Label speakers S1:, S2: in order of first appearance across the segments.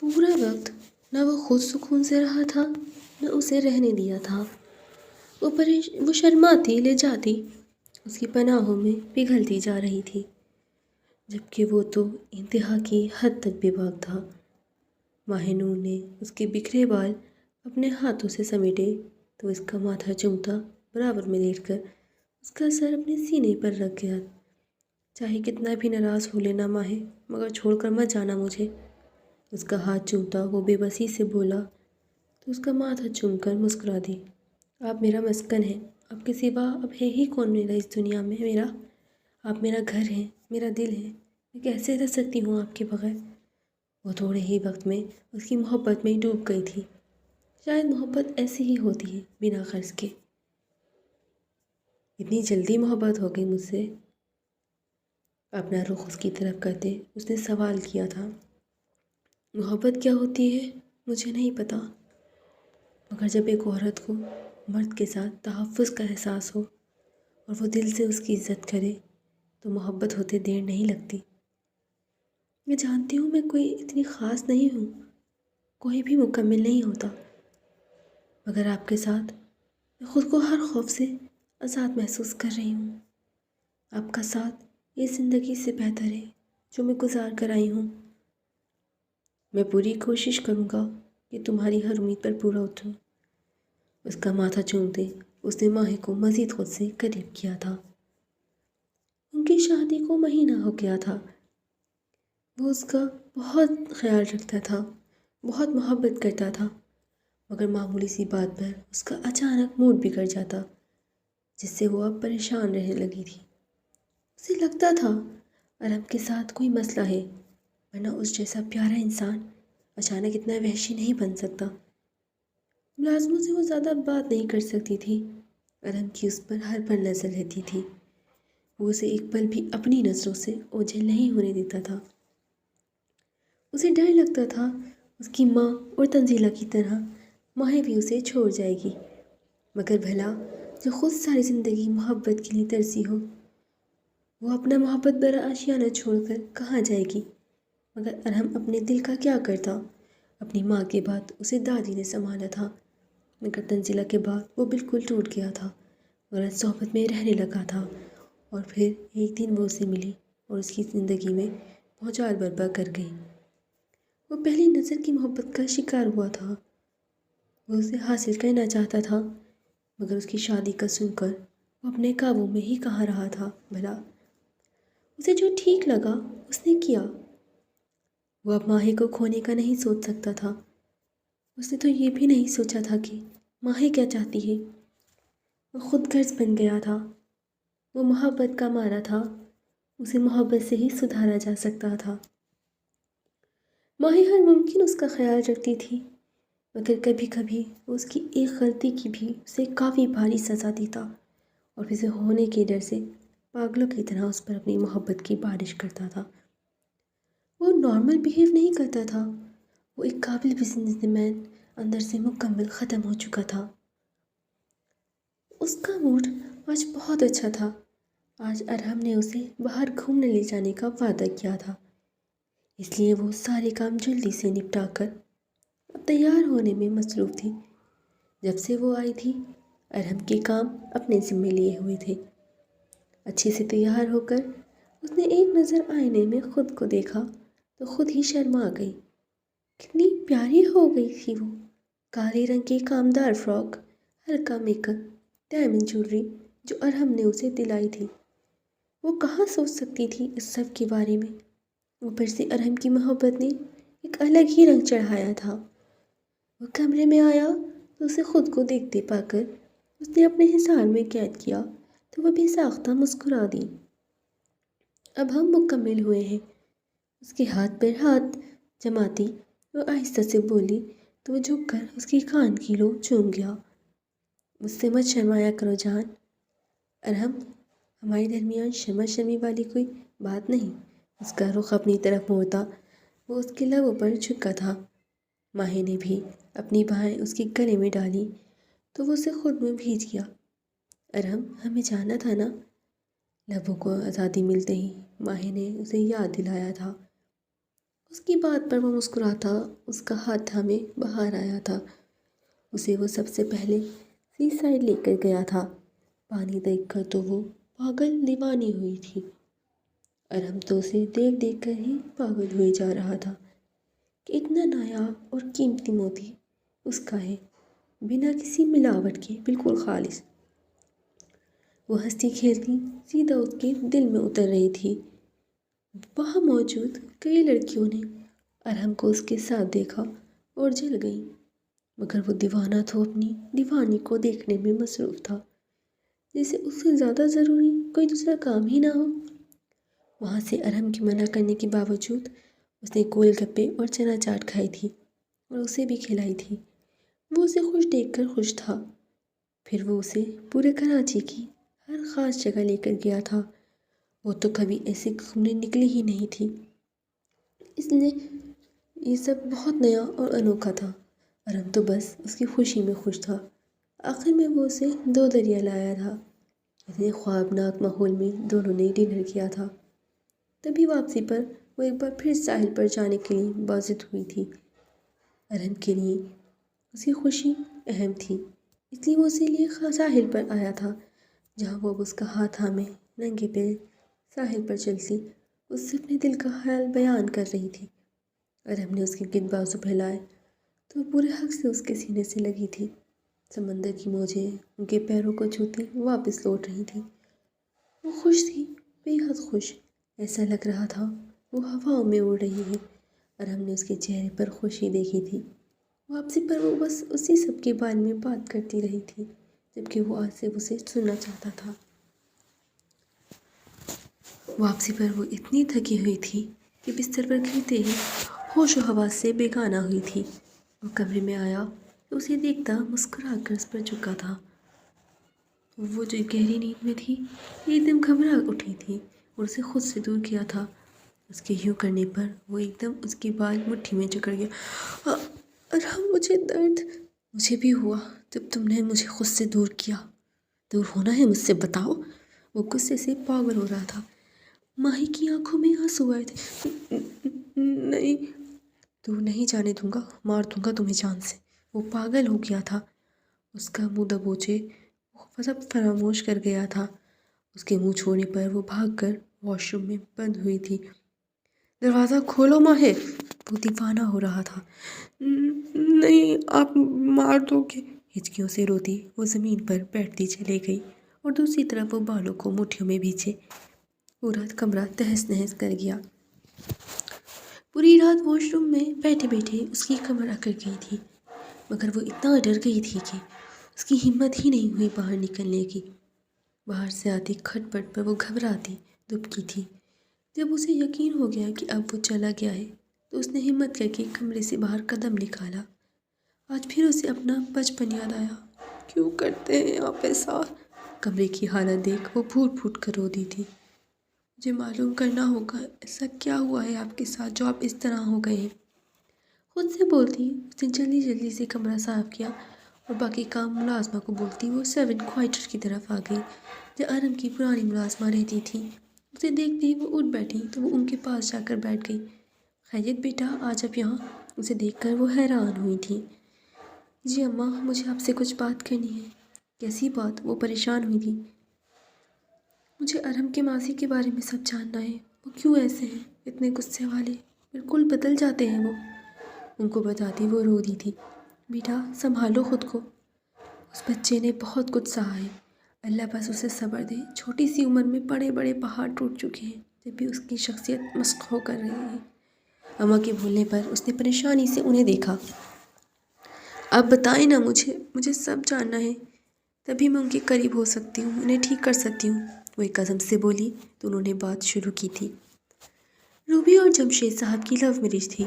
S1: پورا وقت نہ وہ خود سکون سے رہا تھا نہ اسے رہنے دیا تھا۔ وہ شرماتی لے جاتی اس کی پناہوں میں پگھلتی جا رہی تھی، جبکہ وہ تو انتہا کی حد تک بے باک تھا۔ ماہ نور نے اس کے بکھرے بال اپنے ہاتھوں سے سمیٹے تو اس کا ماتھا چومتا برابر میں لیٹ کر اس کا سر اپنے سینے پر رکھ گیا۔ چاہے کتنا بھی ناراض ہو لینا ماہے، مگر چھوڑ کر مت جانا مجھے، اس کا ہاتھ چومتا وہ بے بسی سے بولا تو اس کا ماتھا چوم کر مسکرا دی۔ آپ میرا مسکن ہیں، آپ کے سوا اب ہے ہی کون میرا اس دنیا میں میرا؟ آپ میرا گھر ہیں، میرا دل ہے، میں کیسے رہ سکتی ہوں آپ کے بغیر؟ وہ تھوڑے ہی وقت میں اس کی محبت میں ڈوب گئی تھی۔ شاید محبت ایسی ہی ہوتی ہے، بنا غرض کے۔ اتنی جلدی محبت ہو گئی مجھ سے؟ اپنا رخ اس کی طرف کرتے اس نے سوال کیا تھا۔ محبت کیا ہوتی ہے مجھے نہیں پتہ، مگر جب ایک عورت کو مرد کے ساتھ تحفظ کا احساس ہو اور وہ دل سے اس کی عزت کرے تو محبت ہوتے دیر نہیں لگتی۔ میں جانتی ہوں میں کوئی اتنی خاص نہیں ہوں، کوئی بھی مکمل نہیں ہوتا، مگر آپ کے ساتھ میں خود کو ہر خوف سے آزاد محسوس کر رہی ہوں۔ آپ کا ساتھ یہ زندگی سے بہتر ہے جو میں گزار کر آئی ہوں۔ میں پوری کوشش کروں گا کہ تمہاری ہر امید پر پورا اتروں۔ اس کا ماتھا چومتے اس نے ماہی کو مزید خود سے قریب کیا تھا۔ ان کی شادی کو مہینہ ہو گیا تھا۔ وہ اس کا بہت خیال رکھتا تھا، بہت محبت کرتا تھا، مگر معمولی سی بات پر اس کا اچانک موڈ بگڑ جاتا، جس سے وہ اب پریشان رہنے لگی تھی۔ اسے لگتا تھا ارحم کے ساتھ کوئی مسئلہ ہے، ورنہ اس جیسا پیارا انسان اچانک اتنا وحشی نہیں بن سکتا۔ ملازموں سے وہ زیادہ بات نہیں کر سکتی تھی، ارحم کی اس پر ہر پل نظر رہتی تھی۔ وہ اسے ایک پل بھی اپنی نظروں سے اوجھل نہیں ہونے دیتا تھا۔ اسے ڈر لگتا تھا اس کی ماں اور تنزیلہ کی طرح ماہی بھی اسے چھوڑ جائے گی، مگر بھلا جو خود ساری زندگی محبت کے لیے ترسی ہو، وہ اپنا محبت برا آشیانہ چھوڑ کر کہاں جائے گی؟ مگر ارحم اپنے دل کا کیا کرتا؟ اپنی ماں کے بعد اسے دادی نے سنبھالا تھا، مگر تنزیلہ کے بعد وہ بالکل ٹوٹ گیا تھا، غلط صحبت میں رہنے لگا تھا، اور پھر ایک دن وہ اسے ملی اور اس کی زندگی میں بھونچال برپا کر گئی۔ وہ پہلی نظر کی محبت کا شکار ہوا تھا۔ وہ اسے حاصل کرنا چاہتا تھا، مگر اس کی شادی کا سن کر وہ اپنے قابو میں ہی کہاں رہا تھا بھلا؟ اسے جو ٹھیک لگا اس نے کیا۔ وہ اب ماہی کو کھونے کا نہیں سوچ سکتا تھا۔ اس نے تو یہ بھی نہیں سوچا تھا کہ ماہی کیا چاہتی ہے۔ وہ خود غرض بن گیا تھا، وہ محبت کا مارا تھا، اسے محبت سے ہی سدھارا جا سکتا تھا۔ ماہی ہر ممکن اس کا خیال رکھتی تھی، مگر کبھی کبھی وہ اس کی ایک غلطی کی بھی اسے کافی بھاری سزا دیتا اور اسے ہونے کے ڈر سے پاگلوں کی طرح اس پر اپنی محبت کی بارش کرتا تھا۔ وہ نارمل بیہیو نہیں کرتا تھا، وہ ایک قابل بزنس مین اندر سے مکمل ختم ہو چکا تھا۔ اس کا موڈ آج بہت اچھا تھا۔ آج ارحم نے اسے باہر گھومنے لے جانے کا وعدہ کیا تھا، اس لیے وہ سارے کام جلدی سے نپٹا کر اب تیار ہونے میں مصروف تھی۔ جب سے وہ آئی تھی ارحم کے کام اپنے ذمے لیے ہوئے تھے۔ اچھے سے تیار ہو کر اس نے ایک نظر آئینے میں خود کو دیکھا تو خود ہی شرما گئی۔ کتنی پیاری ہو گئی تھی وہ، کالے رنگ کی کامدار فراک، ہلکا میک اپ، ڈائمنڈ جویلری جو ارحم نے اسے دلائی تھی۔ وہ کہاں سوچ سکتی تھی اس سب کے بارے میں؟ اوپر سے ارحم کی محبت نے ایک الگ ہی رنگ چڑھایا تھا۔ وہ کمرے میں آیا تو اسے خود کو دیکھتے پا کر اس نے اپنے حصار میں قید کیا تو وہ بے ساختہ مسکرا دی۔ اب ہم مکمل ہوئے ہیں، اس کے ہاتھ پر ہاتھ جماتی وہ آہستہ سے بولی تو وہ جھک کر اس کی کان کی لو چوم گیا۔ مجھ سے مت شرمایا کرو جان۔ ارحم، ہمارے درمیان شرما شرمی والی کوئی بات نہیں۔ اس کا رخ اپنی طرف موڑتا وہ اس کے لبوں پر جھکا تھا۔ ماہی نے بھی اپنی بائیں اس کے گلے میں ڈالی تو وہ اسے خود میں بھیج گیا۔ ارحم، ہمیں جانا تھا نا؟ لبوں کو آزادی ملتے ہی ماہی نے اسے یاد دلایا تھا۔ اس کی بات پر وہ مسکراتا، اس کا ہاتھ تھامے باہر آیا تھا۔ اسے وہ سب سے پہلے سی سائڈ لے کر گیا تھا۔ پانی دیکھ کر تو وہ پاگل دیوانی ہوئی تھی۔ ارہم تو اسے دیکھ دیکھ کر ہی پاگل ہوئے جا رہا تھا کہ اتنا نایاب اور قیمتی موتی اس کا ہے، بنا کسی ملاوٹ کے، بالکل خالص۔ وہ ہنستی کھیلتی سیدھا اس کے دل میں اتر رہی تھی۔ وہاں موجود کئی لڑکیوں نے ارہم کو اس کے ساتھ دیکھا اور جل گئیں، مگر وہ دیوانہ تو اپنی دیوانی کو دیکھنے میں مصروف تھا، جیسے اس سے زیادہ ضروری کوئی دوسرا کام ہی نہ ہو۔ وہاں سے ارہم کی منع کرنے کے باوجود اس نے گول گپے اور چنا چاٹ کھائی تھی اور اسے بھی کھلائی تھی۔ وہ اسے خوش دیکھ کر خوش تھا۔ پھر وہ اسے پورے کراچی کی ہر خاص جگہ لے کر گیا تھا۔ وہ تو کبھی ایسے گھومنے نکلی ہی نہیں تھی، اس لیے یہ سب بہت نیا اور انوکھا تھا۔ ارہم تو بس اس کی خوشی میں خوش تھا۔ آخر میں وہ اسے دو دریا لایا تھا۔ اتنے خوابناک ماحول میں دونوں نے ڈنر کیا تھا۔ تبھی واپسی پر وہ ایک بار پھر ساحل پر جانے کے لیے بازد ہوئی تھی۔ ارہم کے لیے اس کی خوشی اہم تھی، اس لیے وہ اسی لیے ساحل پر آیا تھا، جہاں وہ اس کا ہاتھ تھامے ننگے پیر ساحل پر چلتی اس سے اپنے دل کا حال بیان کر رہی تھی۔ ارہم نے اس کے گرد بازو پھیلائے تو وہ پورے حق سے اس کے سینے سے لگی تھی۔ سمندر کی موجیں ان کے پیروں کو چھوتی واپس لوٹ رہی تھیں۔ وہ خوش تھی، بے حد خوش، ایسا لگ رہا تھا وہ ہواؤں میں اڑ رہی ہے۔ ارہم نے اس کے چہرے پر خوشی دیکھی تھی۔ واپسی پر وہ بس اسی سب کے بارے میں بات کرتی رہی تھی، جبکہ وہ آج سے اسے سننا چاہتا تھا۔ واپسی پر وہ اتنی تھکی ہوئی تھی کہ بستر پر گرتے ہی ہوش و حواس سے بیگانہ ہوئی تھی۔ وہ کمرے میں آیا تو اسے دیکھتا مسکرا کر اس پر جھکا تھا۔ وہ جو گہری نیند میں تھی ایک دم گھبرا اٹھی تھی اور اسے خود سے دور کیا تھا۔ اس کے یوں کرنے پر وہ ایک دم اس کی بال مٹھی میں جکڑ گیا۔ ارہم، مجھے درد۔ مجھے بھی ہوا جب تم نے مجھے خود سے دور کیا۔ دور ہونا ہے مجھ سے، بتاؤ۔ وہ غصے سے پاگل ہو رہا تھا۔ ماہی کی آنکھوں میں آنسو آئے تھے۔ نہیں، دور نہیں جانے دوں گا، مار دوں گا تمہیں جان سے۔ وہ پاگل ہو گیا تھا۔ اس کا منہ دبوچے وہ سب فراموش کر گیا تھا۔ اس کے منہ چھوڑنے پر وہ بھاگ کر واش روم میں بند ہوئی تھی۔ دروازہ کھولو ماہر، وہ دیوانہ ہو رہا تھا۔ نہیں، آپ مار دو گے۔ ہچکیوں سے روتی وہ زمین پر بیٹھتی چلی گئی اور دوسری طرف وہ بالوں کو مٹھیوں میں بھیجے پورا کمرہ تہس نہس کر گیا۔ پوری رات واش روم میں بیٹھے بیٹھے اس کی کمر اکڑ گئی تھی، مگر وہ اتنا ڈر گئی تھی کہ اس کی ہمت ہی نہیں ہوئی باہر نکلنے کی۔ باہر سے آتی کھٹ پٹ پر وہ گھبراتی دبکی تھی۔ جب اسے یقین ہو گیا کہ اب وہ چلا گیا ہے تو اس نے ہمت کر کے کمرے سے باہر قدم نکالا۔ آج پھر اسے اپنا بچپن یاد آیا۔ کیوں کرتے ہیں آپ ایسا؟ کمرے کی حالت دیکھ وہ پھوٹ پھوٹ کر رو دی تھی۔ مجھے معلوم کرنا ہوگا ایسا کیا ہوا ہے آپ کے ساتھ جو آپ اس طرح ہو گئے ہیں۔ خود سے بولتی اس نے جلدی جلدی سے کمرہ صاف کیا اور باقی کام ملازمہ کو بولتی وہ سرونٹ کوارٹر کی طرف آ گئی، جہاں ارہم کی پرانی ملازمہ رہتی تھی۔ اسے دیکھتے ہی وہ اٹھ بیٹھی تو وہ ان کے پاس جا کر بیٹھ گئی۔ خیریت بیٹا، آج آپ یہاں؟ اسے دیکھ کر وہ حیران ہوئی تھی۔ جی اماں، مجھے آپ سے کچھ بات کرنی ہے۔ کیسی بات؟ وہ پریشان ہوئی تھی۔ مجھے ارہم کے ماضی کے بارے میں سب جاننا ہے۔ وہ کیوں ایسے ہیں، اتنے غصے والے، بالکل بدل جاتے ہیں وہ۔ ان کو بتاتی وہ رو دی تھی۔ بیٹا سنبھالو خود کو، اس بچے نے بہت کچھ سہا ہے، اللہ بس اسے صبر دے۔ چھوٹی سی عمر میں بڑے بڑے پہاڑ ٹوٹ چکے ہیں، جب بھی اس کی شخصیت مسخ ہو کر رہی ہے۔ اماں کے بھولنے پر اس نے پریشانی سے انہیں دیکھا۔ آپ بتائیں نا، مجھے سب جاننا ہے، تبھی میں ان کے قریب ہو سکتی ہوں، انہیں ٹھیک کر سکتی ہوں۔ وہ ایک عزم سے بولی تو انہوں نے بات شروع کی تھی۔ روبی اور جمشید صاحب کی لو میرج تھی۔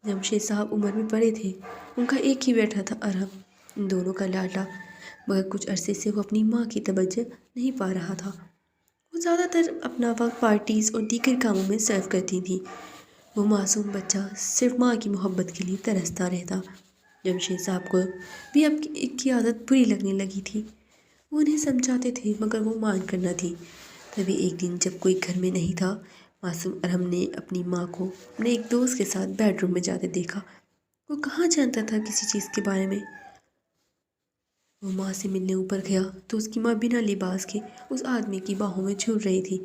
S1: جمشید صاحب عمر میں بڑے تھے، ان کا ایک ہی بیٹا تھا ارہم، ان دونوں کا لاڈلا، مگر کچھ عرصے سے وہ اپنی ماں کی توجہ نہیں پا رہا تھا۔ وہ زیادہ تر اپنا وقت پارٹیز اور دیگر کاموں میں صرف کرتی تھی۔ وہ معصوم بچہ صرف ماں کی محبت کے لیے ترستا رہتا۔ جمشید صاحب کو بھی اب ایک کی عادت بری لگنے لگی تھی۔ وہ انہیں سمجھاتے تھے مگر وہ مان کر نہ تھی۔ تبھی ایک دن جب کوئی گھر میں نہیں تھا، معصوم ارحم نے اپنی ماں کو اپنے ایک دوست کے ساتھ بیڈ روم میں جاتے دیکھا۔ وہ کہاں جانتا تھا کسی چیز کے بارے میں۔ وہ ماں سے ملنے اوپر گیا تو اس کی ماں بنا لباس کے اس آدمی کی باہوں میں جھول رہی تھی۔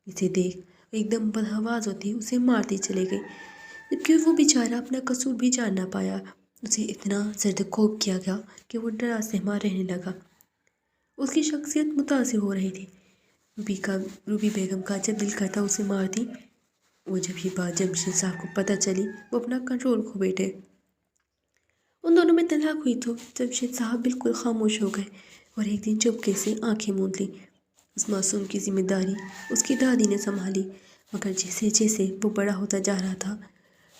S1: اسے دیکھ ایک دم بدحواس ہوتی اسے مارتی چلے گئی، جبکہ وہ بیچارہ اپنا قصور بھی جان نہ پایا۔ اسے اتنا زردکوب کیا گیا کہ وہ ڈرا سہما رہنے لگا۔ اس کی شخصیت متاثر ہو رہی تھی۔ روبی بیگم کا جب دل کرتا اسے مارتی۔ وہ جب یہ بات جمشید صاحب کو پتہ چلی وہ اپنا کنٹرول کھو بیٹھے۔ ان دونوں میں طلاق ہوئی تو جمشید صاحب بالکل خاموش ہو گئے اور ایک دن چپکے سے آنکھیں موند لیں۔ اس معصوم کی ذمہ داری اس کی دادی نے سنبھالی، مگر جیسے جیسے وہ بڑا ہوتا جا رہا تھا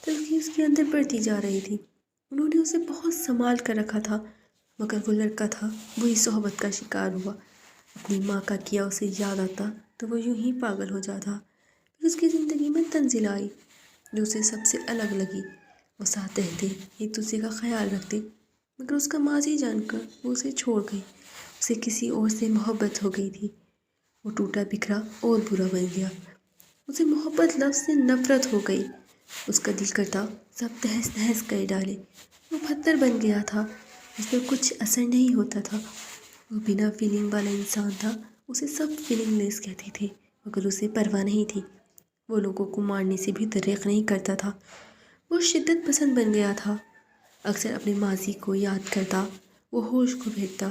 S1: تلخی اس کے اندر بڑھتی جا رہی تھی۔ انہوں نے اسے بہت سنبھال کر رکھا تھا، مگر وہ لڑکا تھا وہی صحبت کا شکار ہوا۔ اپنی ماں کا کیا اسے یاد آتا تو وہ یوں ہی پاگل ہو جاتا۔ پھر اس کی زندگی میں تنزل آئی جو اسے سب سے الگ لگی۔ وہ ساتھ رہتے، ایک دوسرے کا خیال رکھتے، مگر اس کا ماضی جان کر وہ اسے چھوڑ گئی۔ اسے کسی اور سے محبت ہو گئی تھی۔ وہ ٹوٹا بکھرا اور برا بن گیا۔ اسے محبت لفظ سے نفرت ہو گئی۔ اس کا دل کرتا سب تہس نہس کر ڈالے۔ وہ پتھر بن گیا تھا، اس پر کچھ اثر نہیں ہوتا تھا۔ وہ بنا فیلنگ والا انسان تھا۔ اسے سب فیلنگ لیس کہتے تھے، مگر اسے پرواہ نہیں تھی۔ وہ لوگوں کو مارنے سے بھی دریغ نہیں کرتا تھا۔ وہ شدت پسند بن گیا تھا۔ اکثر اپنے ماضی کو یاد کرتا وہ ہوش کو پھیرتا،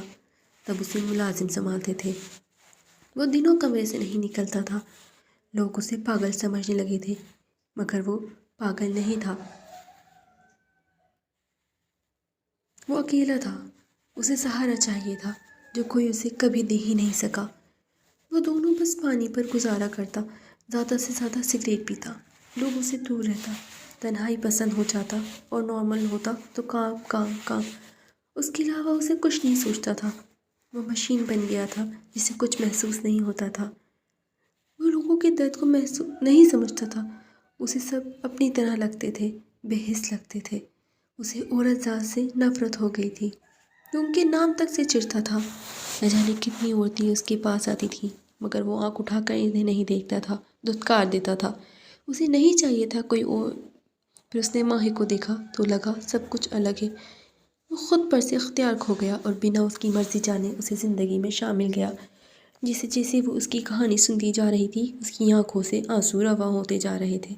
S1: تب اسے ملازم سنبھالتے تھے۔ وہ دنوں کمرے سے نہیں نکلتا تھا۔ لوگ اسے پاگل سمجھنے لگے تھے، مگر وہ پاگل نہیں تھا۔ وہ اکیلا تھا، اسے سہارا چاہیے تھا جو کوئی اسے کبھی دے ہی نہیں سکا۔ وہ دونوں بس پانی پر گزارا کرتا، زیادہ سے زیادہ سگریٹ پیتا، لوگوں سے دور رہتا، تنہائی پسند ہو جاتا اور نارمل ہوتا تو کام کام کام۔ اس کے علاوہ اسے کچھ نہیں سوچتا تھا۔ وہ مشین بن گیا تھا جسے کچھ محسوس نہیں ہوتا تھا۔ وہ لوگوں کے درد کو محسوس نہیں سمجھتا تھا۔ اسے سب اپنی طرح لگتے تھے، بے حس لگتے تھے۔ اسے عورت ذات سے نفرت ہو گئی تھی۔ وہ ان کے نام تک سے چڑھتا تھا۔ نہ جانے کتنی عورتیں اس کے پاس آتی تھیں، مگر وہ آنکھ اٹھا کر انہیں نہیں دیکھتا تھا، دھتکار دیتا تھا۔ اسے نہیں چاہیے تھا کوئی اور۔ پھر اس نے ماہی کو دیکھا تو لگا سب کچھ الگ ہے۔ وہ خود پر سے اختیار کھو گیا اور بنا اس کی مرضی جانے اسے زندگی میں شامل گیا۔ جیسے جیسے وہ اس کی کہانی سنتی جا رہی تھی اس کی آنکھوں سے آنسو رواں ہوتے جا رہے تھے۔